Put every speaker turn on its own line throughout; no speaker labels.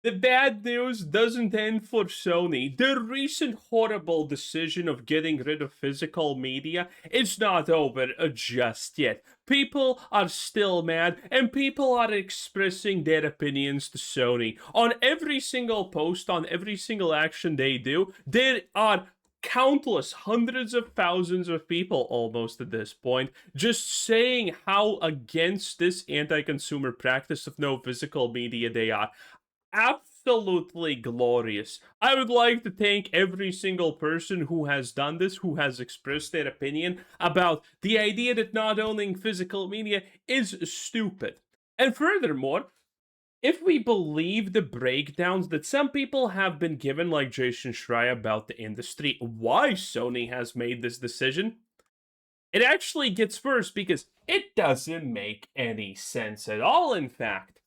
The bad news doesn't end for Sony. The recent horrible decision of getting rid of physical media is not over just yet. People are still mad, and people are expressing their opinions to Sony. On every single post, on every single action they do, there are countless hundreds of thousands of people almost at this point just saying how against this anti-consumer practice of no physical media they are. Absolutely glorious. I would like to thank every single person who has done this, who has expressed their opinion about the idea that not owning physical media is stupid. And furthermore, if we believe the breakdowns that some people have been given, like Jason Schreier, about the industry, why Sony has made this decision, it actually gets worse because it doesn't make any sense at all, in fact.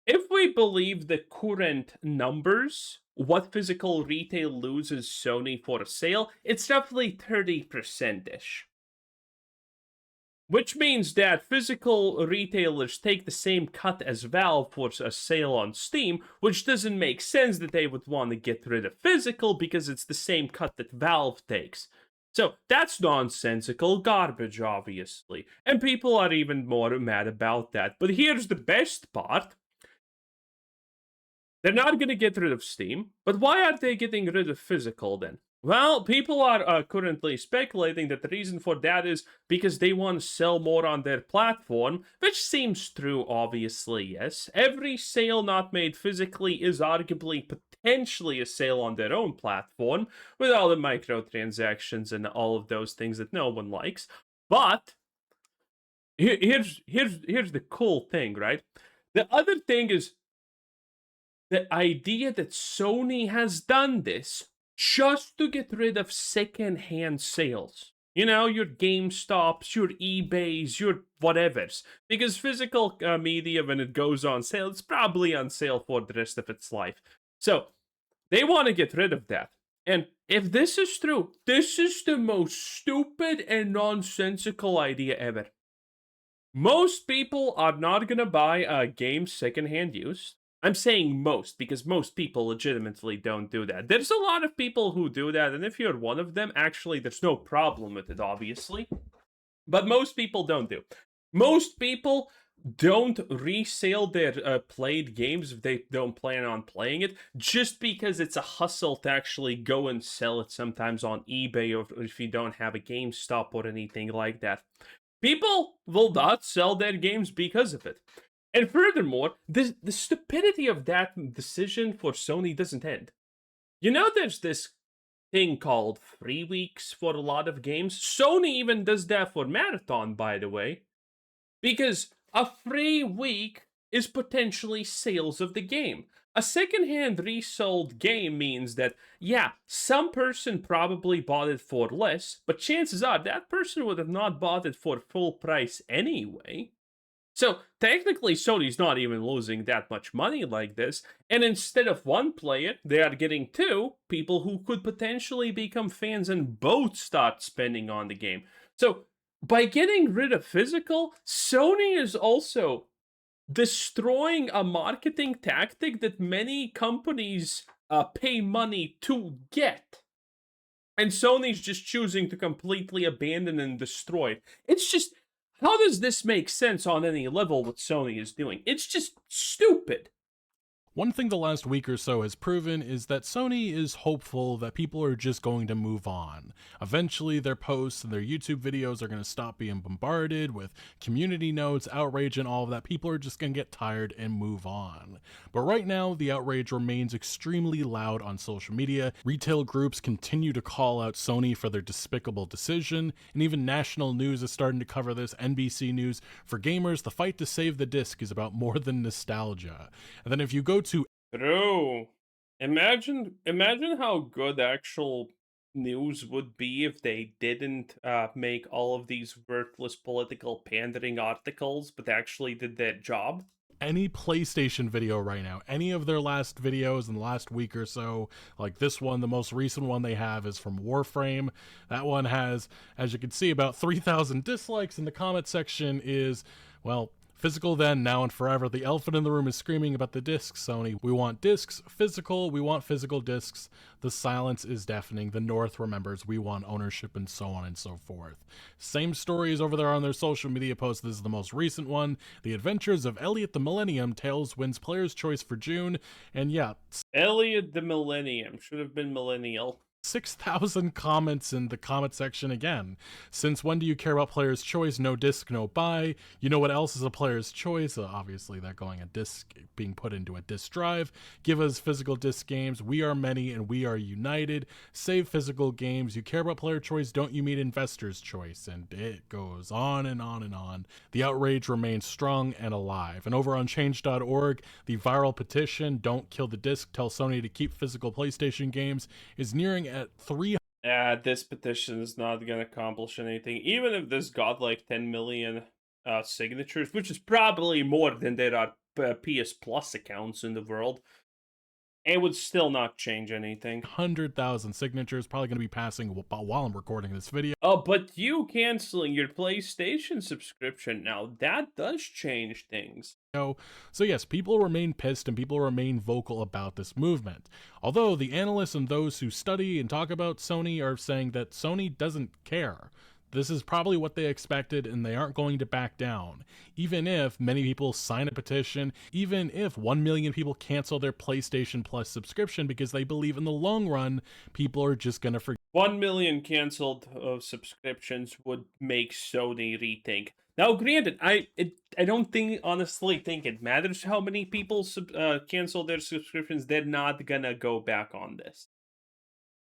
If we believe the current numbers, what physical retail loses Sony for a sale, it's roughly 30%-ish. Which means that physical retailers take the same cut as Valve for a sale on Steam, which doesn't make sense that they would want to get rid of physical because it's the same cut that Valve takes. So that's nonsensical garbage, obviously. And people are even more mad about that. But here's the best part. They're not going to get rid of Steam, but why are they getting rid of physical then? Well, people are currently speculating that the reason for that is because they want to sell more on their platform, which seems true, obviously, yes. Every sale not made physically is arguably potentially a sale on their own platform, with all the microtransactions and all of those things that no one likes. But here's the cool thing, right? The other thing is the idea that Sony has done this just to get rid of second-hand sales. You know, your GameStops, your eBays, your whatevers. Because physical media, when it goes on sale, it's probably on sale for the rest of its life. So, they want to get rid of that. And if this is true, this is the most stupid and nonsensical idea ever. Most people are not going to buy a game secondhand used. I'm saying most, because most people legitimately don't do that. There's a lot of people who do that, and if you're one of them, actually, there's no problem with it, obviously. But most people don't do. Most people don't resale their played games if they don't plan on playing it, just because it's a hustle to actually go and sell it sometimes on eBay, or if you don't have a GameStop or anything like that. People will not sell their games because of it. And furthermore, the stupidity of that decision for Sony doesn't end. You know, there's this thing called free weeks for a lot of games. Sony even does that for Marathon, by the way. Because a free week is potentially sales of the game. A secondhand resold game means that, yeah, some person probably bought it for less, but chances are that person would have not bought it for full price anyway. So technically, Sony's not even losing that much money like this, and instead of one player, they are getting two people who could potentially become fans and both start spending on the game. So by getting rid of physical, Sony is also destroying a marketing tactic that many companies pay money to get. And Sony's just choosing to completely abandon and destroy it. It's just, how does this make sense on any level what Sony is doing? It's just stupid.
One thing the last week or so has proven is that Sony is hopeful that people are just going to move on. Eventually, their posts and their YouTube videos are going to stop being bombarded with community notes, outrage, and all of that. People are just going to get tired and move on. But right now, the outrage remains extremely loud on social media. Retail groups continue to call out Sony for their despicable decision, and even national news is starting to cover this. NBC News. For gamers, the fight to save the disc is about more than nostalgia. And then if you go to
True. Imagine how good actual news would be if they didn't make all of these worthless political pandering articles, but actually did their job.
any PlayStation video right now, any of their last videos in the last week or so, like this one, the most recent one they have is from Warframe. That one has, as you can see, about 3,000 dislikes, and the comment section is, well, Physical then, now and forever. The elephant in the room is screaming about the discs, Sony. We want discs, physical, we want physical discs. The silence is deafening. The North remembers we want ownership, and so on and so forth. Same stories over there on their social media posts. This is the most recent one. The Adventures of Elliot the Millennium. Tails wins Player's Choice for June. And yeah,
Elliot the Millennium. Should have been Millennial.
6,000 comments in the comment section again. Since when do you care about Player's Choice? No disc, no buy. You know what else is a Player's Choice? Obviously, that going a disc, being put into a disc drive. Give us physical disc games. We are many and we are united. Save physical games. You care about Player Choice, don't you mean Investor's Choice? And it goes on and on and on. The outrage remains strong and alive. And over on change.org, the viral petition, Don't Kill the Disc, Tell Sony to Keep Physical PlayStation Games, is nearing at 300.
This petition is not going to accomplish anything. Even if this got like 10 million signatures, which is probably more than there are PS Plus accounts in the world, it would still not change anything.
100,000 signatures, probably going to be passing while I'm recording this video.
Oh, but you canceling your PlayStation subscription now, that does change things.
So yes, people remain pissed and people remain vocal about this movement. Although the analysts and those who study and talk about Sony are saying that Sony doesn't care. This is probably what they expected, and they aren't going to back down. Even if many people sign a petition, even if 1 million people cancel their PlayStation Plus subscription because they believe in the long run, people are just going to forget.
1 million canceled subscriptions would make Sony rethink. Now, granted, I don't honestly think it matters how many people cancel their subscriptions. They're not gonna go back on this.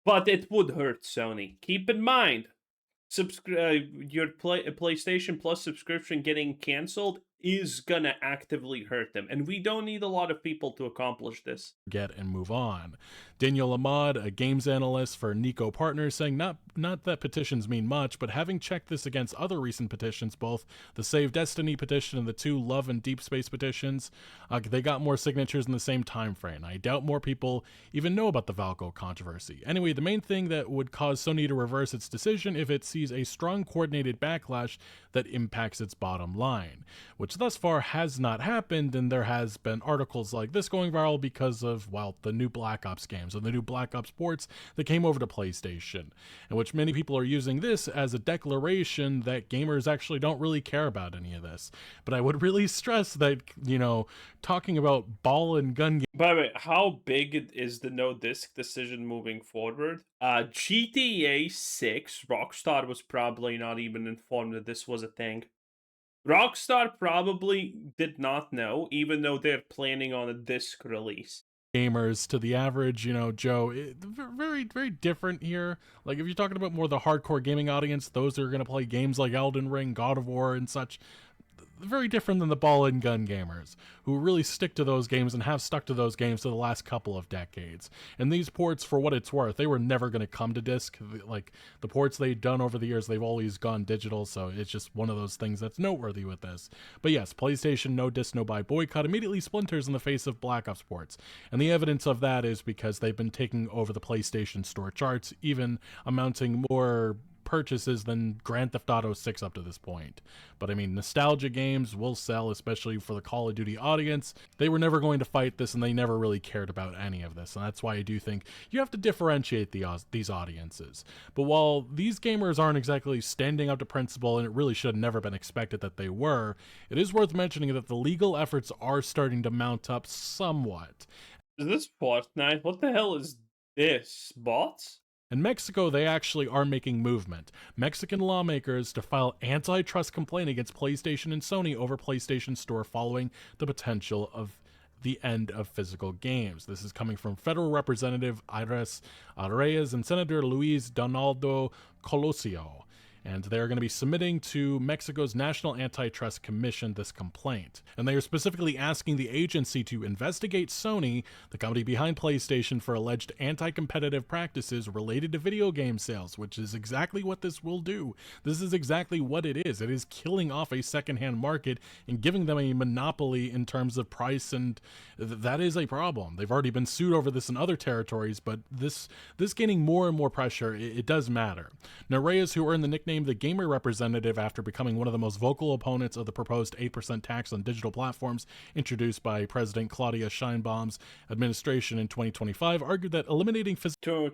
But it would hurt Sony. Keep in mind, your PlayStation Plus subscription getting canceled is gonna actively hurt them, and we don't need a lot of people to accomplish this.
Get and move on. Daniel Ahmad, a games analyst for Nico Partners, saying not that petitions mean much, but having checked this against other recent petitions, both the Save Destiny petition and the 2 Love and Deep Space petitions, they got more signatures in the same time frame. I doubt more people even know about the Valco controversy. Anyway, the main thing that would cause Sony to reverse its decision if it sees a strong coordinated backlash that impacts its bottom line, which thus far has not happened, and there has been articles like this going viral because of, well, the new Black Ops games and the new Black Ops ports that came over to PlayStation, in which many people are using this as a declaration that gamers actually don't really care about any of this. But I would really stress that, talking about ball and gun.
By the way, how big is the no disc decision moving forward? GTA 6, Rockstar was probably not even informed that this was a thing. Rockstar probably did not know, even though they're planning on a disc release.
Gamers to the average, Joe, very, very different here. Like, if you're talking about more the hardcore gaming audience, those that are going to play games like Elden Ring, God of War, and such, very different than the ball and gun gamers who really stick to those games and have stuck to those games for the last couple of decades. And these ports, for what it's worth, they were never going to come to disc. Like, the ports they've done over the years, they've always gone digital, so it's just one of those things that's noteworthy with this. But yes, PlayStation no disc no buy boycott immediately splinters in the face of Black Ops ports, and the evidence of that is because they've been taking over the PlayStation Store charts, even amounting more purchases than Grand Theft Auto 6 up to this point. But I mean, nostalgia games will sell, especially for the Call of Duty audience. They were never going to fight this, and they never really cared about any of this, and that's why I do think you have to differentiate these audiences. But while these gamers aren't exactly standing up to principle, and it really should have never been expected that they were, it is worth mentioning that the legal efforts are starting to mount up somewhat.
Is this Fortnite? What the hell is this? Bots?
In Mexico, they actually are making movement. Mexican lawmakers to file antitrust complaint against PlayStation and Sony over PlayStation Store following the potential of the end of physical games. This is coming from Federal Representative Iris Reyes and Senator Luis Donaldo Colosio. And they're going to be submitting to Mexico's National Antitrust Commission this complaint. And they are specifically asking the agency to investigate Sony, the company behind PlayStation, for alleged anti-competitive practices related to video game sales, which is exactly what this will do. This is exactly what it is. It is killing off a secondhand market and giving them a monopoly in terms of price, and that is a problem. They've already been sued over this in other territories, but this gaining more and more pressure, it does matter. Now, Reyes, who earned the nickname nicknamed the gamer representative after becoming one of the most vocal opponents of the proposed 8% tax on digital platforms introduced by President Claudia Sheinbaum's administration in 2025, argued that eliminating physical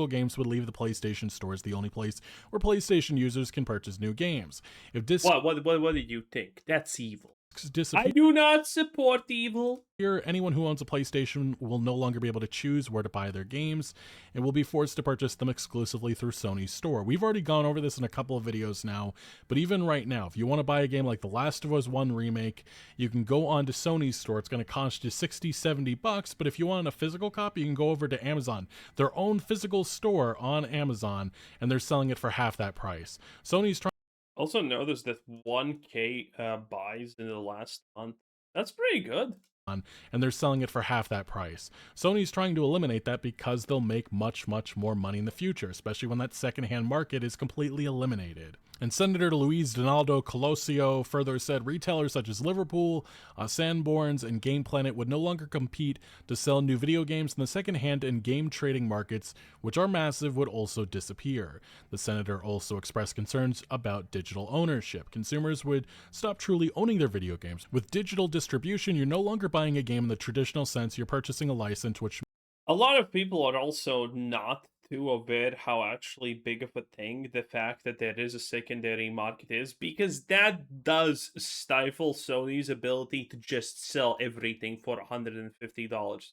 games would leave the PlayStation Store as the only place where PlayStation users can purchase new games. If
What do you think? That's evil.
disappear,
I do not support evil.
anyone who owns a PlayStation will no longer be able to choose where to buy their games and will be forced to purchase them exclusively through Sony's store. We've already gone over this in a couple of videos now, but even right now, if you want to buy a game like The Last of Us 1 Remake, you can go on to Sony's store. It's going to cost you $60-70, but if you want a physical copy, you can go over to Amazon, their own physical store on Amazon, and they're selling it for half that price. Sony's trying
Also notice that 1K buys in the last month. That's pretty good.
and they're selling it for half that price. Sony's trying to eliminate that because they'll make much more money in the future, especially when that secondhand market is completely eliminated. And Senator Luis Donaldo Colosio further said retailers such as Liverpool, Sanborns, and Game Planet would no longer compete to sell new video games, and the secondhand and game trading markets, which are massive, would also disappear. The senator also expressed concerns about digital ownership. Consumers would stop truly owning their video games. With digital distribution, you're no longer buying a game in the traditional sense, you're purchasing a license, which
A lot of people are also not too aware how actually big of a thing the fact that there is a secondary market is, because that does stifle Sony's ability to just sell everything for $150.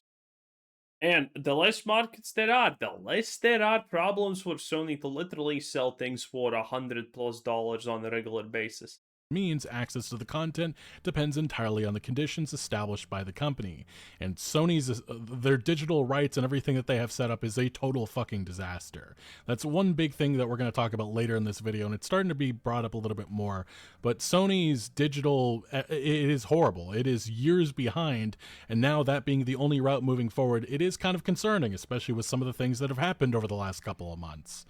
And the less markets there are, the less there are problems for Sony to literally sell things for $100+ on a regular basis.
means access to the content depends entirely on the conditions established by the company. And Sony's their digital rights and everything that they have set up is a total fucking disaster. That's one big thing that we're going to talk about later in this video, and it's starting to be brought up a little bit more. But Sony's digital, it is horrible. It is years behind, and now that being the only route moving forward, it is kind of concerning, especially with some of the things that have happened over the last couple of months.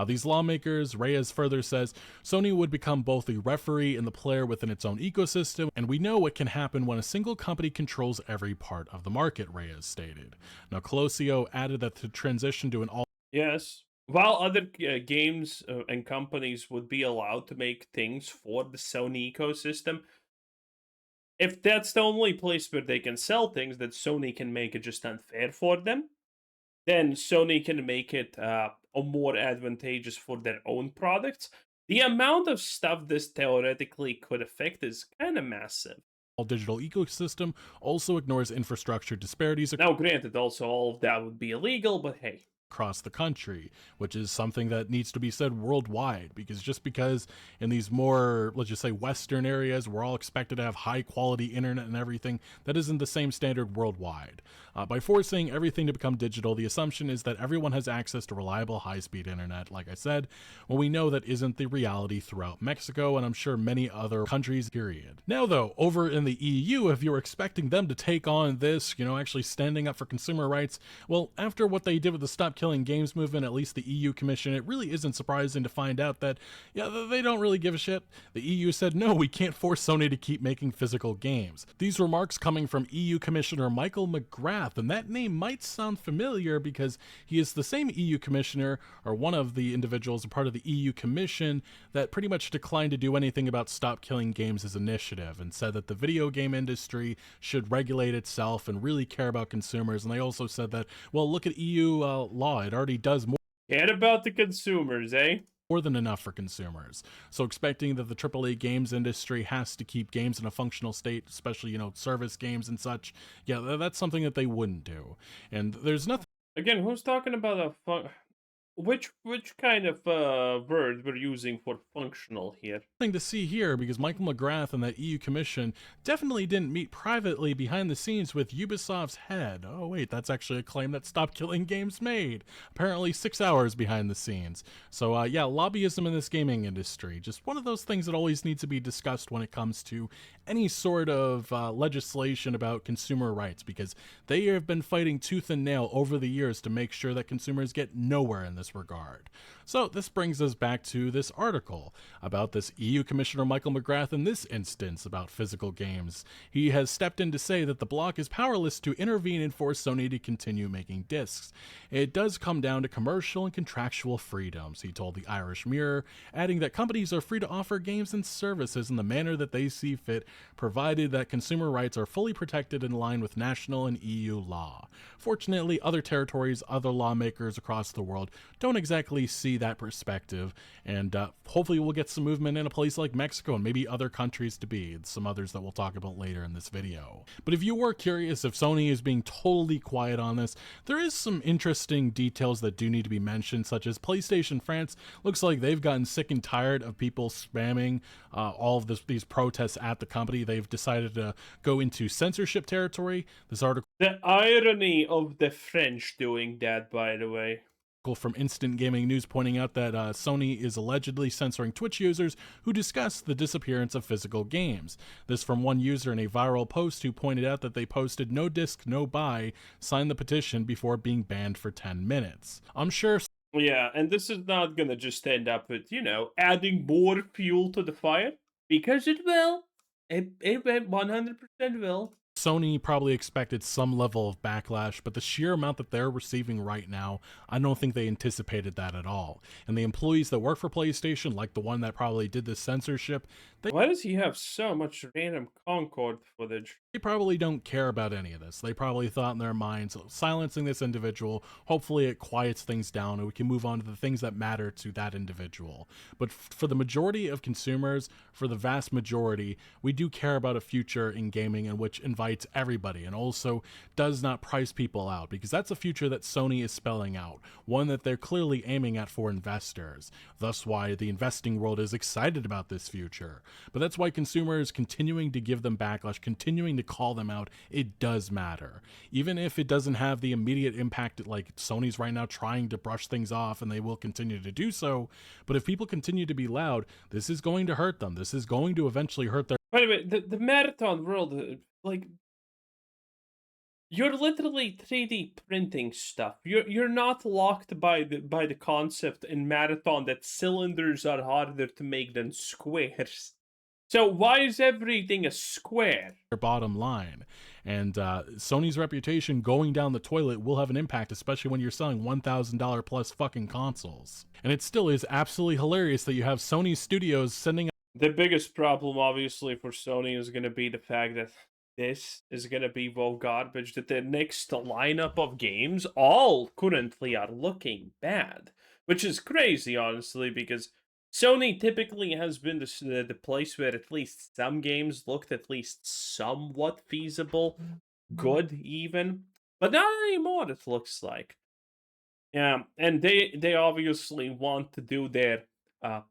These lawmakers, Reyes further says, Sony would become both a referee and the player within its own ecosystem, and we know what can happen when a single company controls every part of the market, Reyes stated. Now, Colosio added that the transition to an all
Yes. While other games and companies would be allowed to make things for the Sony ecosystem, if that's the only place where they can sell things that Sony can make it just unfair for them, then Sony can make it more advantageous for their own products. The amount of stuff this theoretically could affect is kind of massive.
digital ecosystem also ignores infrastructure disparities
Now, granted, also all of that would be illegal, but hey.
Across the country, which is something that needs to be said worldwide, because just because in these more, let's just say, Western areas, we're all expected to have high quality internet and everything, that isn't the same standard worldwide. By forcing everything to become digital, the assumption is that everyone has access to reliable high-speed internet, like I said, when we know that isn't the reality throughout Mexico, and I'm sure many other countries, period. Now though, over in the EU, if you're expecting them to take on this, actually standing up for consumer rights, well, after what they did with the Stop Killing Games movement, at least the EU Commission, it really isn't surprising to find out that, they don't really give a shit. The EU said, no, we can't force Sony to keep making physical games. These remarks coming from EU Commissioner Michael McGrath, and that name might sound familiar because he is the same EU Commissioner, or one of the individuals, a part of the EU Commission, that pretty much declined to do anything about Stop Killing Games' initiative, and said that the video game industry should regulate itself and really care about consumers. And they also said that, well, look at EU law, it already does more.
Care about the consumers, eh?
More than enough for consumers. So expecting that the AAA games industry has to keep games in a functional state, especially, service games and such, that's something that they wouldn't do. And there's nothing.
Again, who's talking about which kind of word we're using for functional here?
Thing to see here, because Michael McGrath and that EU Commission definitely didn't meet privately behind the scenes with Ubisoft's head. Oh wait, that's actually a claim that Stop Killing Games made. Apparently 6 hours behind the scenes. So lobbyism in this gaming industry, just one of those things that always needs to be discussed when it comes to any sort of legislation about consumer rights, because they have been fighting tooth and nail over the years to make sure that consumers get nowhere in this regard. So this brings us back to this article about this EU Commissioner Michael McGrath in this instance about physical games. He has stepped in to say that the bloc is powerless to intervene and force Sony to continue making discs. It does come down to commercial and contractual freedoms, he told the Irish Mirror, adding that companies are free to offer games and services in the manner that they see fit, provided that consumer rights are fully protected in line with national and EU law. Fortunately, other territories, other lawmakers across the world don't exactly see that perspective, and hopefully we'll get some movement in a place like Mexico and maybe other countries to be, some others that we'll talk about later in this video. But if you were curious if Sony is being totally quiet on this, there is some interesting details that do need to be mentioned, such as PlayStation France looks like they've gotten sick and tired of people spamming all of these protests at the company. They've decided to go into censorship territory. This article,
The irony of the French doing that, by the way.
From Instant Gaming News pointing out that Sony is allegedly censoring Twitch users who discuss the disappearance of physical games. This from one user in a viral post who pointed out that they posted "no disc, no buy," signed the petition before being banned for 10 minutes. I'm sure.
Yeah, and this is not gonna just end up with, adding more fuel to the fire. Because it will. It 100% will.
Sony probably expected some level of backlash, but the sheer amount that they're receiving right now, I don't think they anticipated that at all. And the employees that work for PlayStation, like the one that probably did the censorship,
why does he have so much random Concord footage?
They probably don't care about any of this. They probably thought in their minds, silencing this individual, hopefully it quiets things down and we can move on to the things that matter to that individual. But for the majority of consumers, for the vast majority, we do care about a future in gaming in which invites everybody and also does not price people out, because that's a future that Sony is spelling out, one that they're clearly aiming at for investors. Thus why the investing world is excited about this future. But that's why consumers continuing to give them backlash, continuing to call them out, it does matter. Even if it doesn't have the immediate impact like Sony's right now trying to brush things off, and they will continue to do so, but if people continue to be loud, this is going to hurt them. This is going to eventually hurt their...
By the way, the marathon world, you're literally 3D printing stuff. You're not locked by the concept in Marathon that cylinders are harder to make than squares. So why is everything a square?
Their bottom line. And Sony's reputation going down the toilet will have an impact, especially when you're selling $1,000 plus fucking consoles. And it still is absolutely hilarious that you have Sony Studios sending...
The biggest problem, obviously, for Sony is going to be the fact that this is going to be garbage, that the next lineup of games all currently are looking bad. Which is crazy, honestly, because Sony typically has been the place where at least some games looked at least somewhat feasible, good even. But not anymore, it looks like. Yeah, and they obviously want to do their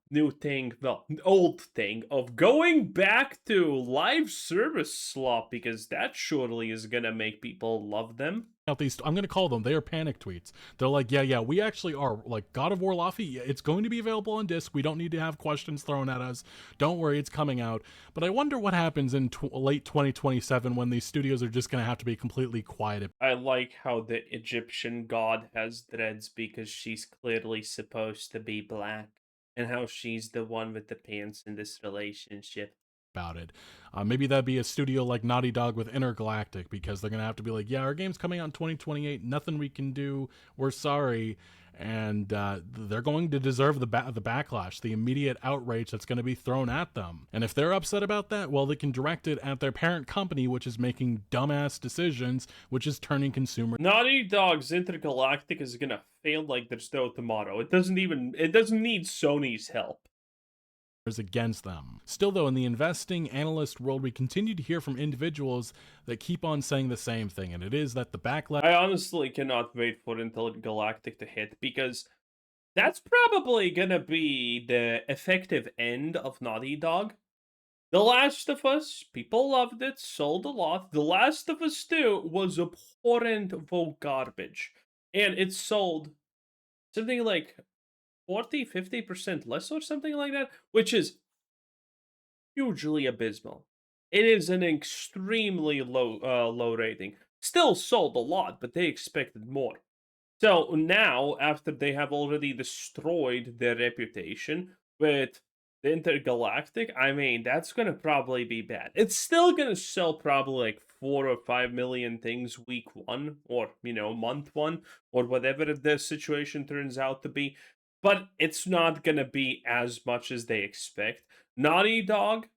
new thing, well, old thing of going back to live service slop, because that surely is gonna make people love them.
These, I'm gonna call them, they are panic tweets. They're like, yeah, we actually are, like, God of War Laffy, it's going to be available on disc. We don't need to have questions thrown at us. Don't worry, it's coming out. But I wonder what happens in late 2027 when these studios are just gonna have to be completely quiet.
I like how the Egyptian god has dreads because she's clearly supposed to be black, and how she's the one with the pants in this relationship.
About it. Maybe that'd be a studio like Naughty Dog with Intergalactic, because they're gonna have to be like, yeah, our game's coming out in 2028, nothing we can do, we're sorry. And they're going to deserve the backlash, the immediate outrage that's going to be thrown at them. And if they're upset about that, well, they can direct it at their parent company, which is making dumbass decisions, which is turning consumers.
Naughty Dog's Intergalactic is gonna fail like there's no tomorrow. It doesn't need Sony's help
Against them. Still though, in the investing analyst world, we continue to hear from individuals that keep on saying the same thing, and it is that the backlash...
I honestly cannot wait for Intergalactic to hit, because that's probably gonna be the effective end of Naughty Dog. The Last of Us, people loved it, sold a lot. The Last of Us 2 was abhorrent garbage, and it sold something like 40-50% less or something like that, which is hugely abysmal. It is an extremely low rating. Still sold a lot, but they expected more. So now, after they have already destroyed their reputation with the Intergalactic, I mean, that's gonna probably be bad. It's still gonna sell probably like 4 or 5 million things week one, or month one, or whatever the situation turns out to be. But it's not gonna be as much as they expect. Naughty Dog,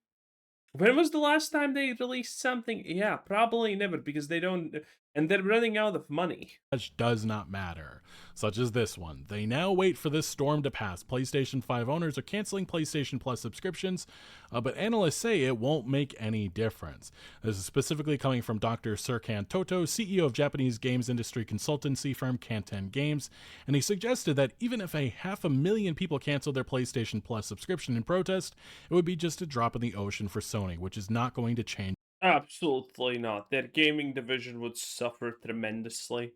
when was the last time they released something? Yeah, probably never, because they don't, and they're running out of money.
Much does not matter, such as this one. They now wait for this storm to pass. PlayStation 5 owners are canceling PlayStation Plus subscriptions, but analysts say it won't make any difference. This is specifically coming from Dr. Serkan Toto, CEO of Japanese games industry consultancy firm Kantan Games, and he suggested that even if 500,000 people cancel their PlayStation Plus subscription in protest, it would be just a drop in the ocean for Sony, which is not going to change.
Absolutely not. Their gaming division would suffer tremendously.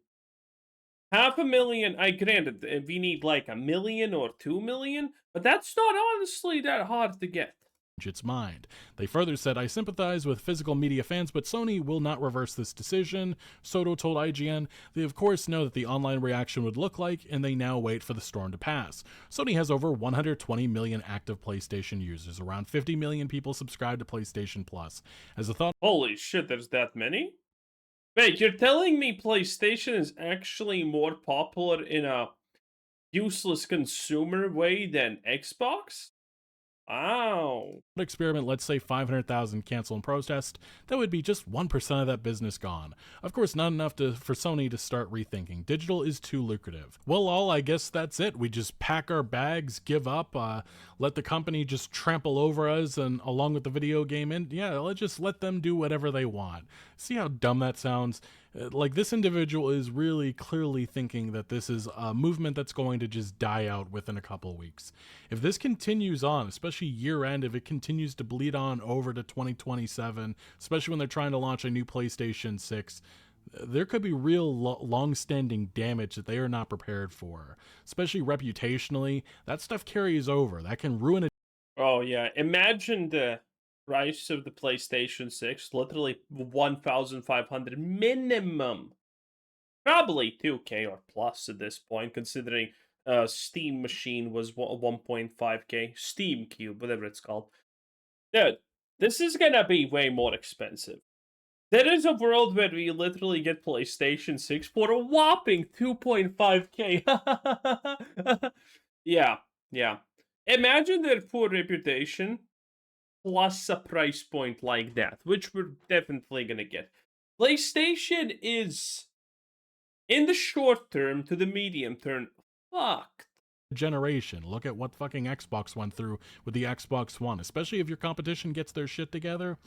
500,000, I granted, we need like 1 million or 2 million, but that's not honestly that hard to get.
Its mind. They further said, "I sympathize with physical media fans, but Sony will not reverse this decision." Soto told IGN, "They of course know that the online reaction would look like, and they now wait for the storm to pass." Sony has over 120 million active PlayStation users. Around 50 million people subscribe to PlayStation Plus. As a thought,
Holy shit, there's that many? Wait, you're telling me PlayStation is actually more popular in a useless consumer way than Xbox? Wow.
experiment, let's say 500,000 cancel in protest, that would be just 1% of that business gone. Of course, not enough for Sony to start rethinking. Digital is too lucrative. Well, I guess that's it. We just pack our bags, give up, let the company just trample over us, and along with the video game, and yeah, let's just let them do whatever they want. See how dumb that sounds? Like, this individual is really clearly thinking that this is a movement that's going to just die out within a couple weeks. If this continues on, especially year end, if it continues to bleed on over to 2027, especially when they're trying to launch a new PlayStation 6, there could be real long-standing damage that they are not prepared for. Especially reputationally, that stuff carries over. That can ruin it.
Oh yeah, imagine the price of the PlayStation 6, literally 1,500 minimum. Probably 2K or plus at this point, considering Steam Machine was 1.5K, Steam Cube, whatever it's called. Dude, this is gonna be way more expensive. There is a world where we literally get PlayStation 6 for a whopping 2.5K. Yeah, yeah. Imagine their poor reputation plus a price point like that, which we're definitely gonna get. PlayStation is, in the short term to the medium term, fucked.
Generation. Look at what fucking Xbox went through with the Xbox One. Especially if your competition gets their shit together,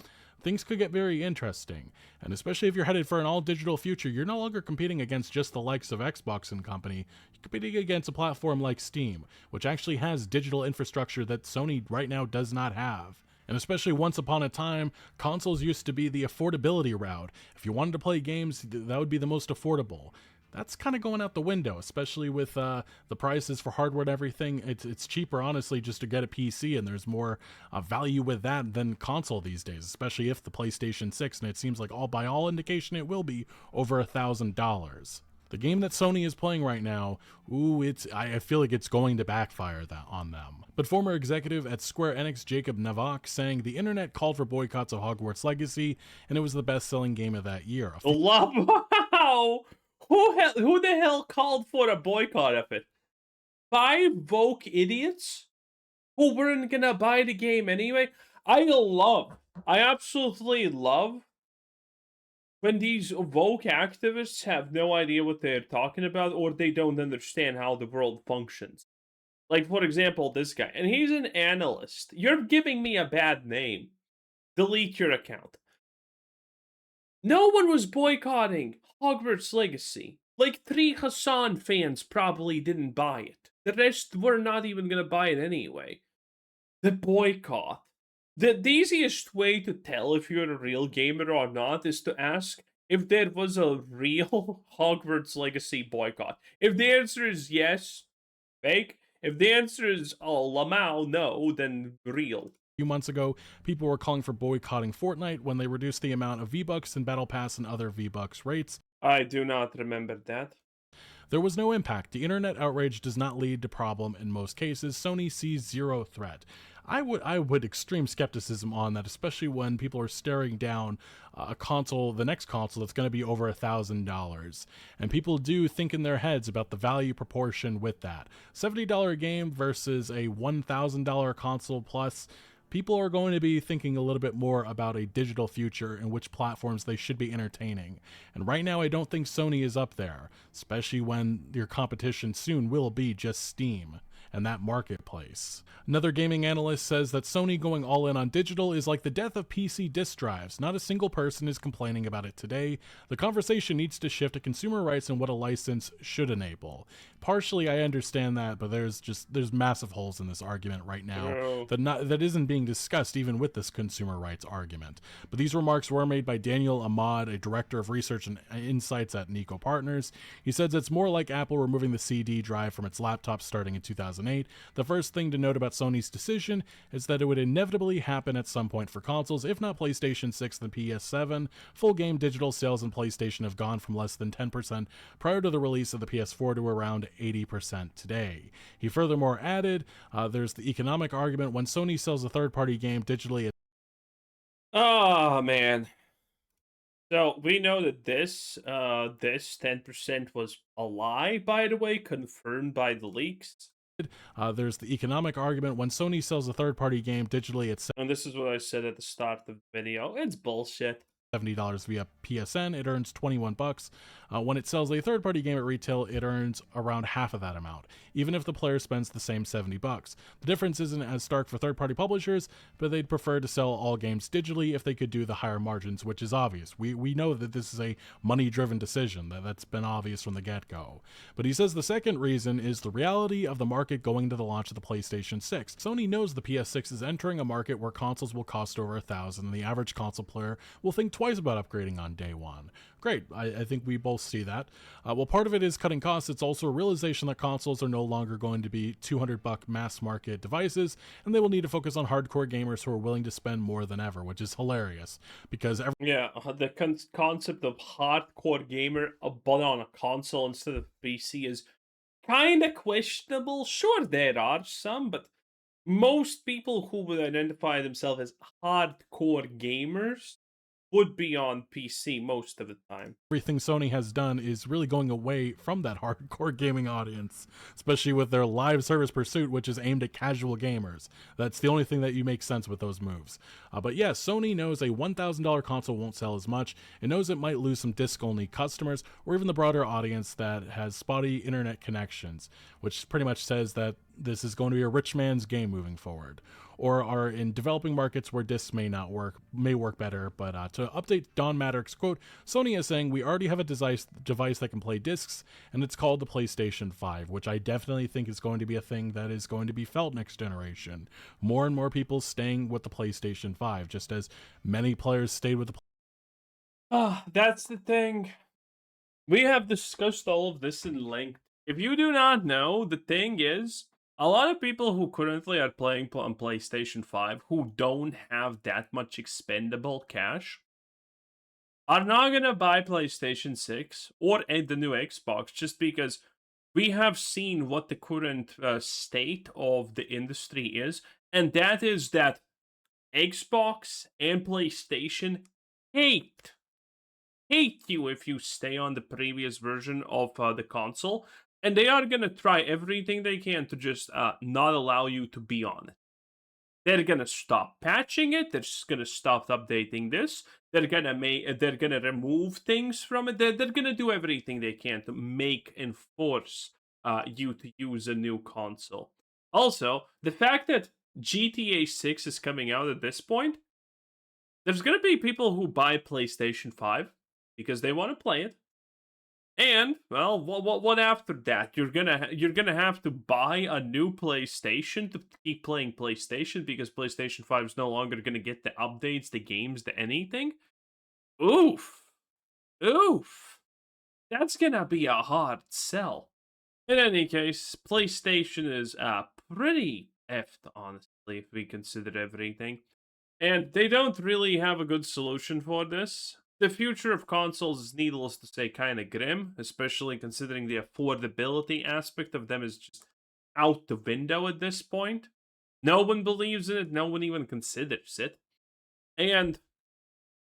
things could get very interesting. And especially if you're headed for an all-digital future, you're no longer competing against just the likes of Xbox and company. You're competing against a platform like Steam, which actually has digital infrastructure that Sony right now does not have. And especially once upon a time, consoles used to be the affordability route. If you wanted to play games, that would be the most affordable. That's kind of going out the window, especially with the prices for hardware and everything. It's cheaper, honestly, just to get a PC, and there's more value with that than console these days, especially if the PlayStation 6, and it seems like by all indication it will be over $1,000. The game that Sony is playing right now, I feel like it's going to backfire on them. But former executive at Square Enix, Jacob Navak, saying the internet called for boycotts of Hogwarts Legacy, and it was the best-selling game of that year.
Wow! Who the hell called for a boycott of it? 5 woke idiots who weren't gonna buy the game anyway? I absolutely love when these woke activists have no idea what they're talking about, or they don't understand how the world functions. Like, for example, this guy, and he's an analyst. You're giving me a bad name. Delete your account. No one was boycotting Hogwarts Legacy. Like, 3 Hassan fans probably didn't buy it. The rest were not even gonna buy it anyway. The boycott. The easiest way to tell if you're a real gamer or not is to ask if there was a real Hogwarts Legacy boycott. If the answer is yes, fake. If the answer is, oh, Lamau, no, then real.
few months ago, people were calling for boycotting Fortnite when they reduced the amount of V-Bucks and Battle Pass and other V-Bucks rates.
I do not remember that.
There was no impact. The internet outrage does not lead to problem in most cases. Sony sees zero threat. I would extreme skepticism on that, especially when people are staring down a console, the next console that's going to be over $1,000, and people do think in their heads about the value proportion with that. $70 game versus a $1,000 console plus. People are going to be thinking a little bit more about a digital future and which platforms they should be entertaining. And right now, I don't think Sony is up there, especially when your competition soon will be just Steam and that marketplace. Another gaming analyst says that Sony going all in on digital is like the death of PC disk drives. Not a single person is complaining about it today. The conversation needs to shift to consumer rights and what a license should enable. Partially, I understand that, but there's massive holes in this argument right now that isn't being discussed even with this consumer rights argument. But these remarks were made by Daniel Ahmad, a director of research and insights at Nico Partners. He says it's more like Apple removing the CD drive from its laptop starting in 2008. The first thing to note about Sony's decision is that it would inevitably happen at some point for consoles, if not PlayStation 6 and PS7. Full game digital sales in PlayStation have gone from less than 10% prior to the release of the PS4 to around 80% today. He furthermore added, there's the economic argument. When Sony sells a third-party game digitally...
Oh, man. So we know that this 10% was a lie, by the way, confirmed by the leaks.
There's the economic argument. When Sony sells a third-party game digitally, it's...
And this is what I said at the start of the video. It's bullshit.
$70 via PSN, it earns $21. When it sells a third-party game at retail, it earns around half of that amount, even if the player spends the same $70. The difference isn't as stark for third-party publishers, but they'd prefer to sell all games digitally if they could do the higher margins, which is obvious. We know that this is a money-driven decision. That's been obvious from the get-go. But he says the second reason is the reality of the market going to the launch of the PlayStation 6. Sony knows the PS6 is entering a market where consoles will cost over $1,000, and the average console player will think twice about upgrading on day one. Great, I think we both see that. Well, part of it is cutting costs. It's also a realization that consoles are no longer going to be $200 mass market devices, and they will need to focus on hardcore gamers who are willing to spend more than ever, which is hilarious because
the concept of hardcore gamer but on a console instead of PC is kind of questionable. Sure, there are some, but most people who would identify themselves as hardcore gamers would be on PC most of the time.
Everything Sony has done is really going away from that hardcore gaming audience, especially with their live service Pursuit, which is aimed at casual gamers. That's the only thing that you make sense with those moves. But yes, Sony knows a $1,000 console won't sell as much. It knows it might lose some disc-only customers, or even the broader audience that has spotty internet connections, which pretty much says that this is going to be a rich man's game moving forward, or are in developing markets where discs may work better. But to update Don Maddox, quote, Sony is saying we already have a device that can play discs, and it's called the PlayStation 5, which I definitely think is going to be a thing that is going to be felt next generation. More and more people staying with the PlayStation 5, just as many players stayed with the
That's the thing. We have discussed all of this in length. If you do not know, the thing is, a lot of people who currently are playing on PlayStation 5 who don't have that much expendable cash are not going to buy PlayStation 6 or the new Xbox just because we have seen what the current state of the industry is, and that is that Xbox and PlayStation hate you if you stay on the previous version of the console. And they are going to try everything they can to just not allow you to be on it. They're going to stop patching it. They're just going to stop updating this. They're going to remove things from it. They're going to do everything they can to make and force you to use a new console. Also, the fact that GTA 6 is coming out at this point, there's going to be people who buy PlayStation 5 because they want to play it. And, well, what after that? You're gonna have to buy a new PlayStation to keep playing PlayStation because PlayStation 5 is no longer gonna get the updates, the games, the anything? Oof. That's gonna be a hard sell. In any case, PlayStation is pretty effed, honestly. if we consider everything. And they don't really have a good solution for this. The future of consoles is, needless to say, kind of grim, especially considering the affordability aspect of them is just out the window at this point. No one believes in it, no one even considers it. And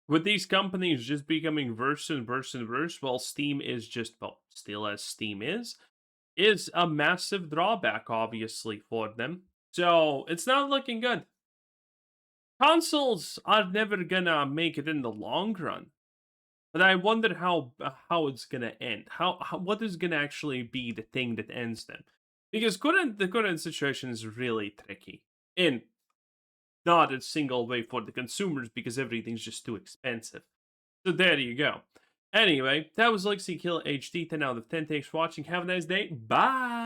with these companies just becoming worse and worse and worse, while Steam is just, well, still as Steam is a massive drawback, obviously, for them. So it's not looking good. Consoles are never gonna make it in the long run, but I wonder how it's gonna end. How what is gonna actually be the thing that ends them? Because the current situation is really tricky, in not a single way for the consumers because everything's just too expensive. So there you go. Anyway, that was Lexi Kill HD 10 out of 10. Thanks for watching. Have a nice day. Bye.